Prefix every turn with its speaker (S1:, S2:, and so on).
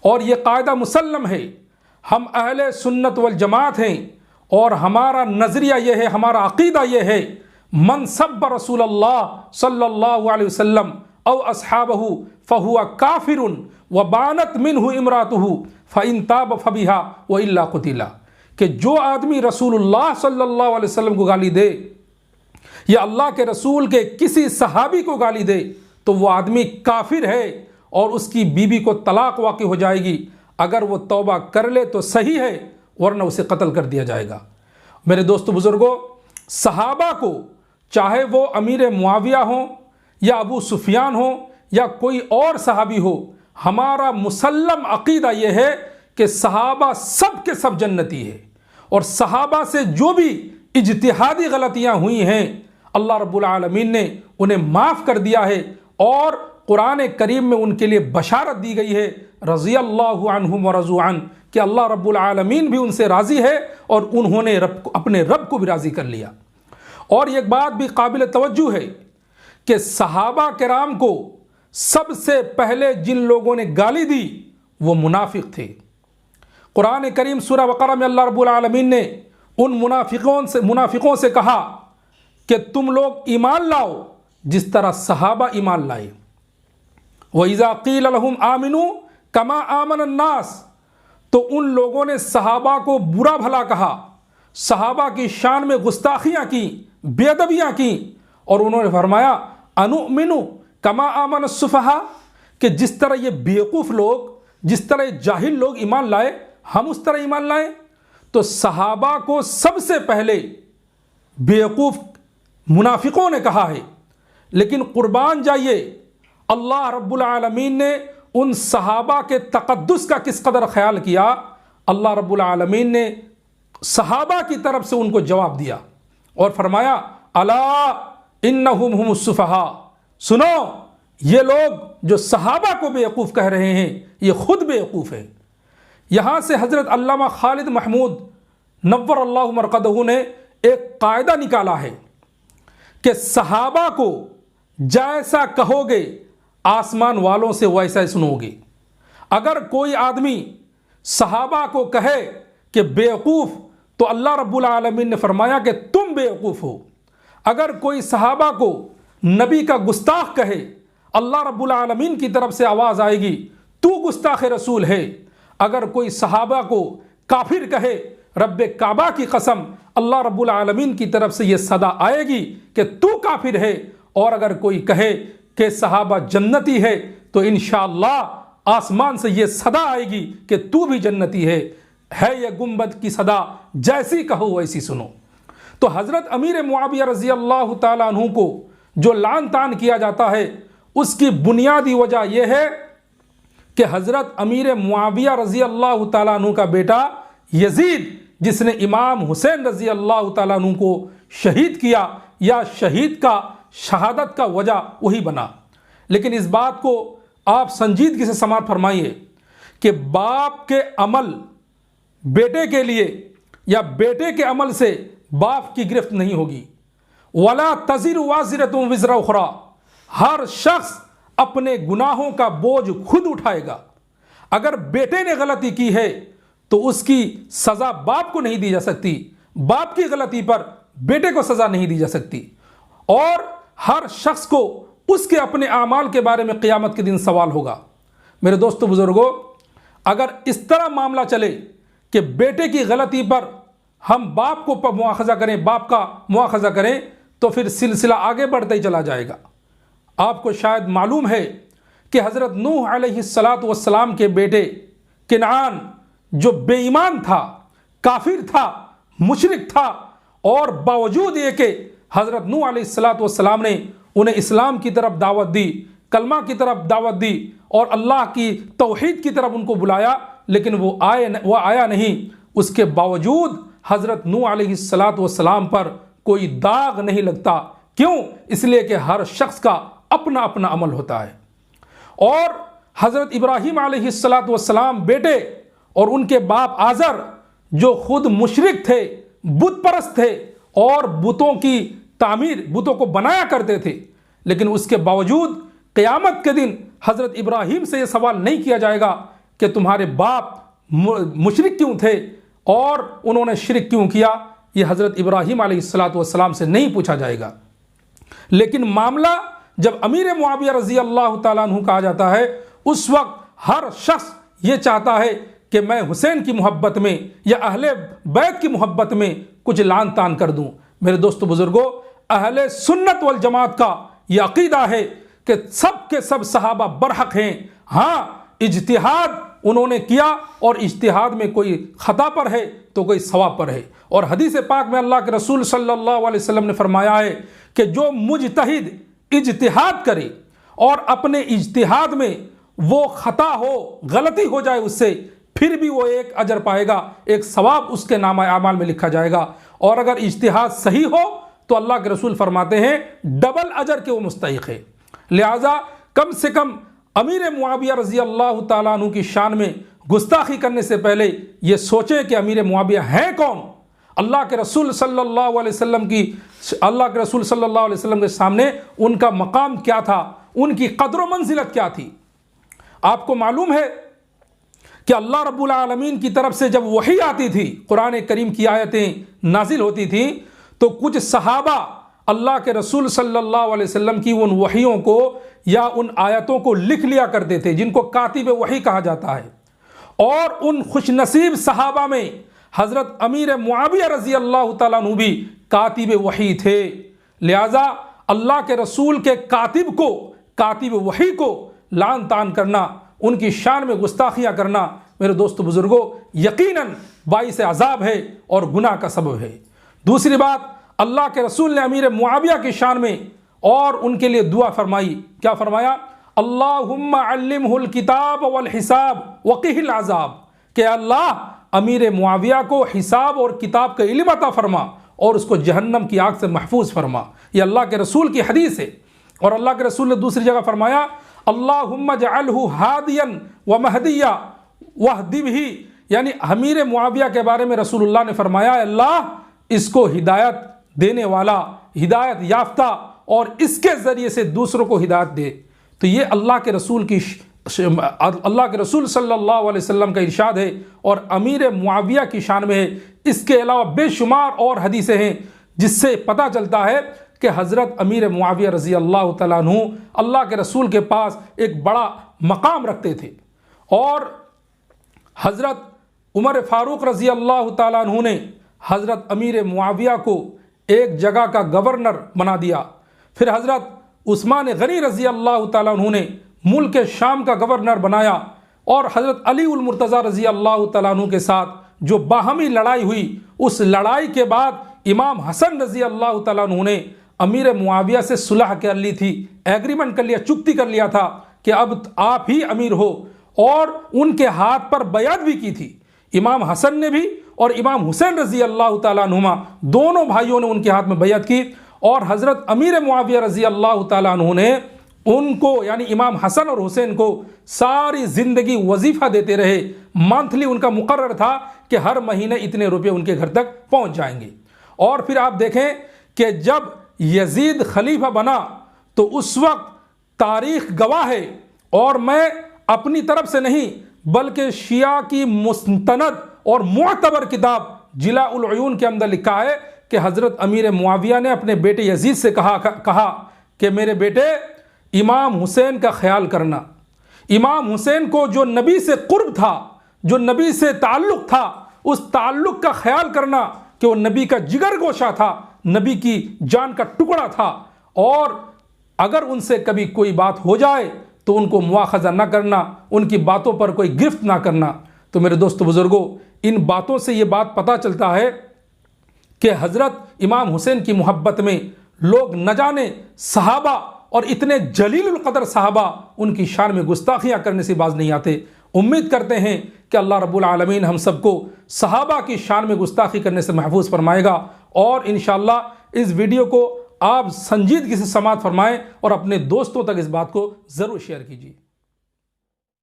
S1: اور یہ قاعدہ مسلم ہے، ہم اہل سنت والجماعت ہیں، اور ہمارا نظریہ یہ ہے، ہمارا عقیدہ یہ ہے، من سب رسول اللہ صلی اللہ علیہ وسلم او اصحابہ فہو کافر وبانت منہ امراتہ فإن تاب فبہا وإلا قتل، کہ جو آدمی رسول اللہ صلی اللہ علیہ وسلم کو گالی دے یا اللہ کے رسول کے کسی صحابی کو گالی دے تو وہ آدمی کافر ہے اور اس کی بیوی کو طلاق واقع ہو جائے گی، اگر وہ توبہ کر لے تو صحیح ہے ورنہ اسے قتل کر دیا جائے گا۔ میرے دوستو بزرگوں، صحابہ کو چاہے وہ امیر معاویہ ہوں یا ابو سفیان ہوں یا کوئی اور صحابی ہو، ہمارا مسلم عقیدہ یہ ہے کہ صحابہ سب کے سب جنتی ہے، اور صحابہ سے جو بھی اجتہادی غلطیاں ہوئی ہیں اللہ رب العالمین نے انہیں معاف کر دیا ہے، اور قرآن کریم میں ان کے لیے بشارت دی گئی ہے رضی اللہ عنہم ورضوا عنہ، کہ اللہ رب العالمین بھی ان سے راضی ہے اور انہوں نے اپنے رب کو بھی راضی کر لیا۔ اور ایک بات بھی قابل توجہ ہے کہ صحابہ کرام کو سب سے پہلے جن لوگوں نے گالی دی وہ منافق تھے۔ قرآن کریم سورہ بقرہ میں اللہ رب العالمین نے ان منافقوں سے کہا کہ تم لوگ ایمان لاؤ جس طرح صحابہ ایمان لائے۔ وَإِذَا قِيلَ لَهُمْ آمِنُوا كَمَا آمَنَ النَّاسِ، تو ان لوگوں نے صحابہ کو برا بھلا کہا، صحابہ کی شان میں گستاخیاں کی، بے ادبیاں کی، اور انہوں نے فرمایا أَنُؤْمِنُ كَمَا آمَنَ السُّفَهَاء، کہ جس طرح یہ بیوقوف لوگ، جس طرح یہ جاہل لوگ ایمان لائے ہم اس طرح ایمان لائیں۔ تو صحابہ کو سب سے پہلے بیوقوف منافقوں نے کہا ہے، لیکن قربان جائیے اللہ رب العالمین نے ان صحابہ کے تقدس کا کس قدر خیال کیا۔ اللہ رب العالمین نے صحابہ کی طرف سے ان کو جواب دیا اور فرمایا الا انہم ہم السفہاء، سنو یہ لوگ جو صحابہ کو بیوقوف کہہ رہے ہیں یہ خود بیوقوف ہے۔ یہاں سے حضرت علامہ خالد محمود نور اللہ مرقدہ نے ایک قاعدہ نکالا ہے کہ صحابہ کو جیسا کہو گے آسمان والوں سے ویسا ہی سنو گے۔ اگر کوئی آدمی صحابہ کو کہے کہ بیوقوف تو اللہ رب العالمین نے فرمایا کہ تم بیوقوف ہو۔ اگر کوئی صحابہ کو نبی کا گستاخ کہے اللہ رب العالمین کی طرف سے آواز آئے گی تو گستاخ رسول ہے۔ اگر کوئی صحابہ کو کافر کہے رب کعبہ کی قسم اللہ رب العالمین کی طرف سے یہ صدا آئے گی کہ تو کافر ہے۔ اور اگر کوئی کہے کہ صحابہ جنتی ہے تو انشاءاللہ آسمان سے یہ صدا آئے گی کہ تو بھی جنتی ہے یہ گنبد کی صدا جیسی کہو ویسی سنو۔ تو حضرت امیر معاویہ رضی اللہ تعالیٰ عنہ کو جو لعن طعن کیا جاتا ہے اس کی بنیادی وجہ یہ ہے کہ حضرت امیر معاویہ رضی اللہ تعالیٰ عنہ کا بیٹا یزید جس نے امام حسین رضی اللہ تعالیٰ عنہ کو شہید کیا، یا شہید کا شہادت کا وجہ وہی بنا۔ لیکن اس بات کو آپ سنجیدگی سے سماعت فرمائیے کہ باپ کے عمل بیٹے کے لیے یا بیٹے کے عمل سے باپ کی گرفت نہیں ہوگی۔ وَلَا تَزِرُ وَازِرَةٌ وِزْرَ أُخْرَىٰ، ہر شخص اپنے گناہوں کا بوجھ خود اٹھائے گا۔ اگر بیٹے نے غلطی کی ہے تو اس کی سزا باپ کو نہیں دی جا سکتی، باپ کی غلطی پر بیٹے کو سزا نہیں دی جا سکتی، اور ہر شخص کو اس کے اپنے اعمال کے بارے میں قیامت کے دن سوال ہوگا۔ میرے دوستو بزرگوں، اگر اس طرح معاملہ چلے کہ بیٹے کی غلطی پر ہم باپ کو مواخذہ کریں، باپ کا مواخذہ کریں، تو پھر سلسلہ آگے بڑھتا ہی چلا جائے گا۔ آپ کو شاید معلوم ہے کہ حضرت نوح علیہ السلام کے بیٹے کنعان جو بے ایمان تھا، کافر تھا، مشرک تھا، اور باوجود یہ کہ حضرت نوح علیہ السلام نے انہیں اسلام کی طرف دعوت دی، کلمہ کی طرف دعوت دی اور اللہ کی توحید کی طرف ان کو بلایا، لیکن وہ آیا نہیں۔ اس کے باوجود حضرت نوح علیہ السلام پر کوئی داغ نہیں لگتا۔ کیوں؟ اس لیے کہ ہر شخص کا اپنا اپنا عمل ہوتا ہے۔ اور حضرت ابراہیم علیہ السلام بیٹے اور ان کے باپ آزر جو خود مشرک تھے، بت پرست تھے اور بتوں کی تعمیر، بتوں کو بنایا کرتے تھے، لیکن اس کے باوجود قیامت کے دن حضرت ابراہیم سے یہ سوال نہیں کیا جائے گا کہ تمہارے باپ مشرک کیوں تھے اور انہوں نے شرک کیوں کیا، یہ حضرت ابراہیم علیہ السلام سے نہیں پوچھا جائے گا۔ لیکن معاملہ جب امیر معاویہ رضی اللہ تعالیٰ عنہ کا آ جاتا ہے، اس وقت ہر شخص یہ چاہتا ہے کہ میں حسین کی محبت میں یا اہل بیت کی محبت میں کچھ لان تان کر دوں۔ میرے دوستو بزرگوں، اہل سنت والجماعت کا یہ عقیدہ ہے کہ سب کے سب صحابہ برحق ہیں، ہاں اجتہاد انہوں نے کیا اور اجتہاد میں کوئی خطا پر ہے تو کوئی ثواب پر ہے۔ اور حدیث پاک میں اللہ کے رسول صلی اللہ علیہ وسلم نے فرمایا ہے کہ جو مجتہد اجتہاد کرے اور اپنے اجتہاد میں وہ خطا ہو، غلطی ہو جائے اس سے، پھر بھی وہ ایک اجر پائے گا، ایک ثواب اس کے نامہ اعمال میں لکھا جائے گا۔ اور اگر اجتہاد صحیح ہو تو اللہ کے رسول فرماتے ہیں ڈبل اجر کے وہ مستحق ہے۔ لہٰذا کم سے کم امیر معاویہ رضی اللہ تعالیٰ عنہ کی شان میں گستاخی کرنے سے پہلے یہ سوچیں کہ امیر معاویہ ہیں کون، اللہ کے رسول صلی اللہ علیہ وسلم کے سامنے ان کا مقام کیا تھا، ان کی قدر و منزلت کیا تھی۔ آپ کو معلوم ہے کہ اللہ رب العالمین کی طرف سے جب وحی آتی تھی، قرآن کریم کی آیتیں نازل ہوتی تھیں، تو کچھ صحابہ اللہ کے رسول صلی اللہ علیہ وسلم کی ان وحیوں کو یا ان آیتوں کو لکھ لیا کرتے تھے، جن کو کاتب وحی کہا جاتا ہے۔ اور ان خوش نصیب صحابہ میں حضرت امیر معاویہ رضی اللہ تعالیٰ عنہ بھی کاتب وحی تھے۔ لہٰذا اللہ کے رسول کے کاتب وحی کو لعن طعن کرنا، ان کی شان میں گستاخیاں کرنا، میرے دوست بزرگوں، یقیناً باعث عذاب ہے اور گناہ کا سبب ہے۔ دوسری بات، اللہ کے رسول نے امیر معاویہ کی شان میں اور ان کے لیے دعا فرمائی۔ کیا فرمایا؟ اللہم علمہ الکتاب والحساب وقہ العذاب، کہ اللہ امیر معاویہ کو حساب اور کتاب کا علم عطا فرما اور اس کو جہنم کی آگ سے محفوظ فرما۔ یہ اللہ کے رسول کی حدیث ہے۔ اور اللہ کے رسول نے دوسری جگہ فرمایا اللہم اجعلہ ہادیا ومہدیا واہد بہ، یعنی امیر معاویہ کے بارے میں رسول اللہ نے فرمایا اللہ اس کو ہدایت دینے والا، ہدایت یافتہ، اور اس کے ذریعے سے دوسروں کو ہدایت دے۔ تو یہ اللہ کے رسول صلی اللہ علیہ وسلم کا ارشاد ہے اور امیر معاویہ کی شان میں ہے۔ اس کے علاوہ بے شمار اور حدیثیں ہیں جس سے پتہ چلتا ہے کہ حضرت امیر معاویہ رضی اللہ تعالیٰ عنہ اللہ کے رسول کے پاس ایک بڑا مقام رکھتے تھے۔ اور حضرت عمر فاروق رضی اللہ تعالیٰ عنہ نے حضرت امیر معاویہ کو ایک جگہ کا گورنر بنا دیا۔ پھر حضرت عثمان غنی رضی اللہ تعالیٰ عنہ نے ملک شام کا گورنر بنایا، اور حضرت علی المرتضیٰ رضی اللہ تعالیٰ عنہ کے ساتھ جو باہمی لڑائی ہوئی، اس لڑائی کے بعد امام حسن رضی اللہ تعالیٰ عنہ نے امیر معاویہ سے صلح کر لی تھی، ایگریمنٹ کر لیا، چکتی کر لیا تھا کہ اب آپ ہی امیر ہو، اور ان کے ہاتھ پر بیعت بھی کی تھی۔ امام حسن نے بھی اور امام حسین رضی اللہ تعالیٰ عنہما دونوں بھائیوں نے ان کے ہاتھ میں بیعت کی، اور حضرت امیر معاویہ رضی اللہ تعالیٰ عنہ نے ان کو یعنی امام حسن اور حسین کو ساری زندگی وظیفہ دیتے رہے۔ منتھلی ان کا مقرر تھا کہ ہر مہینے اتنے روپے ان کے گھر تک پہنچ جائیں گے۔ اور پھر آپ دیکھیں کہ جب یزید خلیفہ بنا تو اس وقت تاریخ گواہ ہے، اور میں اپنی طرف سے نہیں بلکہ شیعہ کی مستند اور معتبر کتاب جلاء العیون کے اندر لکھا ہے کہ حضرت امیر معاویہ نے اپنے بیٹے یزید سے کہا کہ میرے بیٹے امام حسین کا خیال کرنا۔ امام حسین کو جو نبی سے قرب تھا، جو نبی سے تعلق تھا، اس تعلق کا خیال کرنا کہ وہ نبی کا جگر گوشہ تھا، نبی کی جان کا ٹکڑا تھا، اور اگر ان سے کبھی کوئی بات ہو جائے تو ان کو مواخذہ نہ کرنا، ان کی باتوں پر کوئی گرفت نہ کرنا۔ تو میرے دوست بزرگوں، ان باتوں سے یہ بات پتہ چلتا ہے کہ حضرت امام حسین کی محبت میں لوگ نہ جانے صحابہ اور اتنے جلیل القدر صحابہ ان کی شان میں گستاخیاں کرنے سے باز نہیں آتے۔ امید کرتے ہیں کہ اللہ رب العالمین ہم سب کو صحابہ کی شان میں گستاخی کرنے سے محفوظ فرمائے گا، اور انشاءاللہ اس ویڈیو کو آپ سنجیدگی سے سماعت فرمائیں اور اپنے دوستوں تک اس بات کو ضرور شیئر کیجیے۔